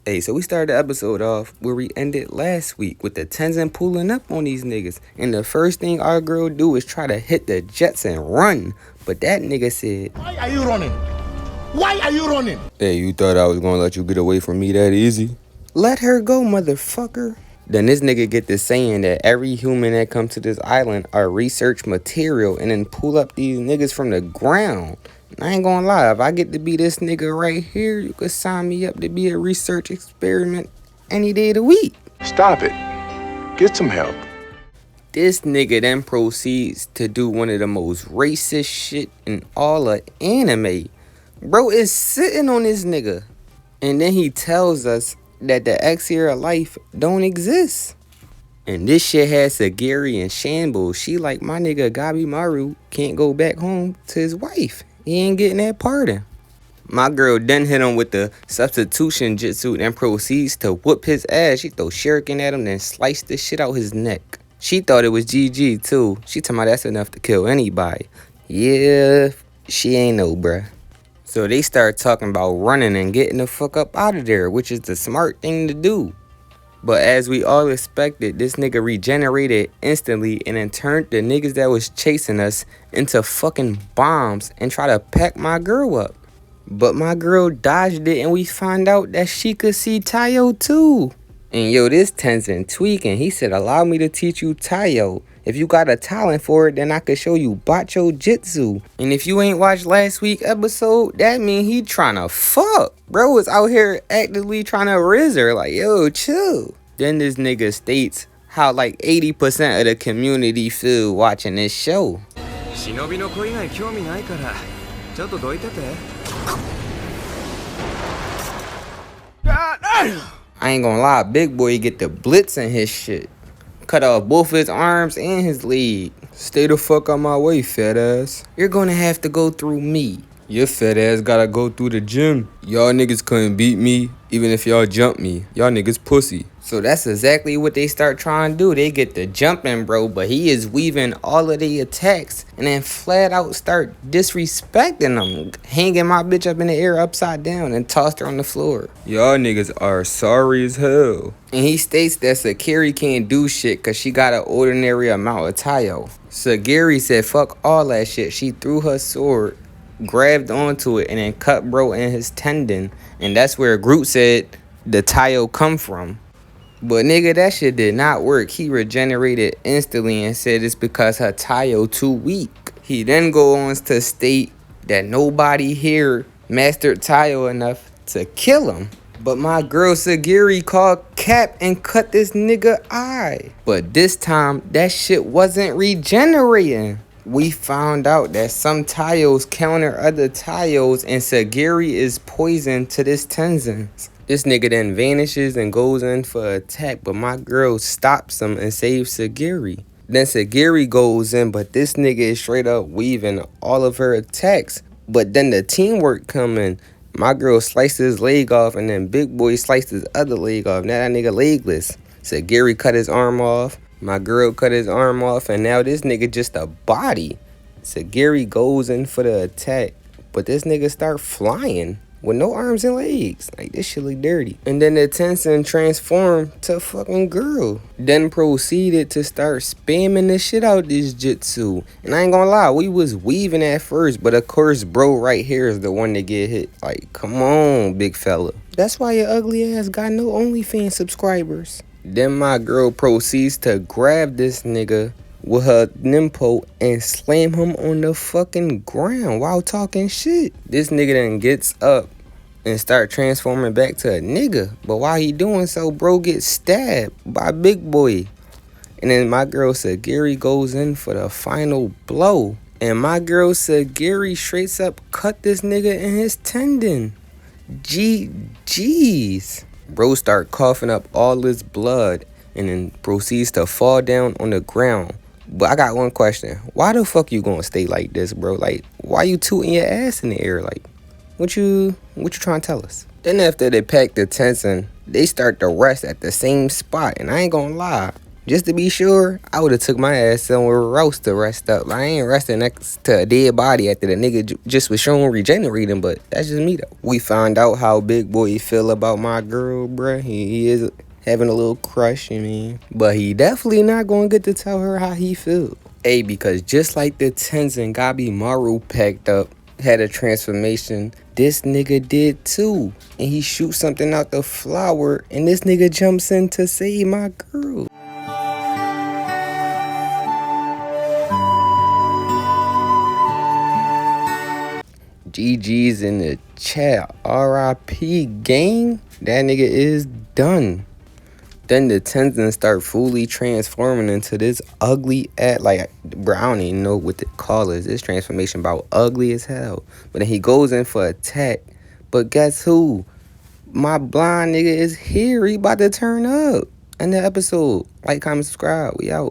Hey, so we started the episode off where we ended last week with the Tensen pulling up on these niggas. And the first thing our girl do is try to hit the jets and run. But that nigga said, "Why are you running? Why are you running?" Hey, you thought I was gonna let you get away from me that easy? Let her go, motherfucker. Then this nigga get to saying that every human that comes to this island are research material and then pull up these niggas from the ground. I ain't gonna lie, if I get to be this nigga right here, you could sign me up to be a research experiment any day of the week. Stop it. Get some help. This nigga then proceeds to do one of the most racist shit in all of anime. Bro is sitting on this nigga. And then he tells us that the X here of life don't exist. And this shit has Sagiri in shambles. She like, my nigga Gabimaru can't go back home to his wife. He ain't getting that pardon. My girl then hit him with the substitution jutsu and proceeds to whoop his ass. She throw shuriken at him, then slice the shit out his neck. She thought it was GG too. She told me that's enough to kill anybody. Yeah, she ain't know, bruh. So they start talking about running and getting the fuck up out of there, which is the smart thing to do. But as we all expected, this nigga regenerated instantly and then turned the niggas that was chasing us into fucking bombs and try to pack my girl up. But my girl dodged it and we find out that she could see Taiyo too. And yo, this Tensen tweaking. He said, allow me to teach you Taiyo. If you got a talent for it, then I could show you Bacho Jitsu. And if you ain't watched last week's episode, that mean he tryna fuck. Bro was out here actively trying to riz her. Like, yo, chill. Then this nigga states how like 80% of the community feel watching this show. I ain't gonna lie, big boy get the blitz in his shit. Cut off both his arms and his leg. Stay the fuck out my way, fat ass. You're gonna have to go through me. Your fat ass gotta go through the gym. Y'all niggas couldn't beat me, even if y'all jumped me. Y'all niggas pussy. So that's exactly what they start trying to do. They get the jumping, bro, but he is weaving all of the attacks and then flat out start disrespecting them. Hanging my bitch up in the air upside down and tossed her on the floor. Y'all niggas are sorry as hell. And he states that Sagiri can't do shit cause she got an ordinary amount of Taiyo. Sagiri said fuck all that shit. She threw her sword, grabbed onto it, and then cut bro in his tendon. And that's where Groot said the Taiyo come from. But nigga, that shit did not work. He regenerated instantly and said it's because her Taiyo too weak. He then go on to state that nobody here mastered Taiyo enough to kill him. But my girl Sagiri called cap and cut this nigga eye. But this time, that shit wasn't regenerating. We found out that some Taiyos counter other Taiyos and Sagiri is poison to this Tensen. This nigga then vanishes and goes in for attack, but my girl stops him and saves Sagiri. Then Sagiri goes in, but this nigga is straight up weaving all of her attacks. But then the teamwork come in. My girl sliced his leg off and then big boy sliced his other leg off. Now that nigga legless. Sagiri cut his arm off. My girl cut his arm off and now this nigga just a body. Sagiri goes in for the attack, but this nigga start flying with no arms and legs. Like, this shit look dirty. And then the Tensen transformed to a fucking girl. Then proceeded to start spamming the shit out this jutsu. And I ain't gonna lie, we was weaving at first, but of course bro right here is the one that get hit. Like, come on, big fella. That's why your ugly ass got no OnlyFans subscribers. Then my girl proceeds to grab this nigga with her nimpo and slam him on the fucking ground while talking shit. This nigga then gets up and start transforming back to a nigga. But while he doing so, bro gets stabbed by big boy. And then my girl Sagiri goes in for the final blow. And my girl Sagiri straight up cut this nigga in his tendon. Jeez. Bro start coughing up all his blood and then proceeds to fall down on the ground. But I got one question. Why the fuck you gonna stay like this, bro? Like, why you tooting your ass in the air? Like, what you trying to tell us? Then after they pack the Tensen, they start to rest at the same spot. And I ain't gonna lie, Just to be sure, I would have took my ass somewhere else to rest up. I ain't resting next to a dead body after the nigga just was shown regenerating, but that's just me though. We found out how Big Boy feel about my girl, bruh. He is having a little crush, you mean? But he definitely not gonna get to tell her how he feel. Hey, because just like the Tensen Gabimaru packed up, had a transformation, this nigga did too. And he shoots something out the flower, and this nigga jumps in to save my girl. GG's in the chat. RIP gang. That nigga is done. Then the Tensen start fully transforming into this ugly like, bro, I don't even know what to call it. This transformation about ugly as hell. But then he goes in for attack. But guess who? My blind nigga is here. He about to turn up in the episode. Like, comment, subscribe. We out.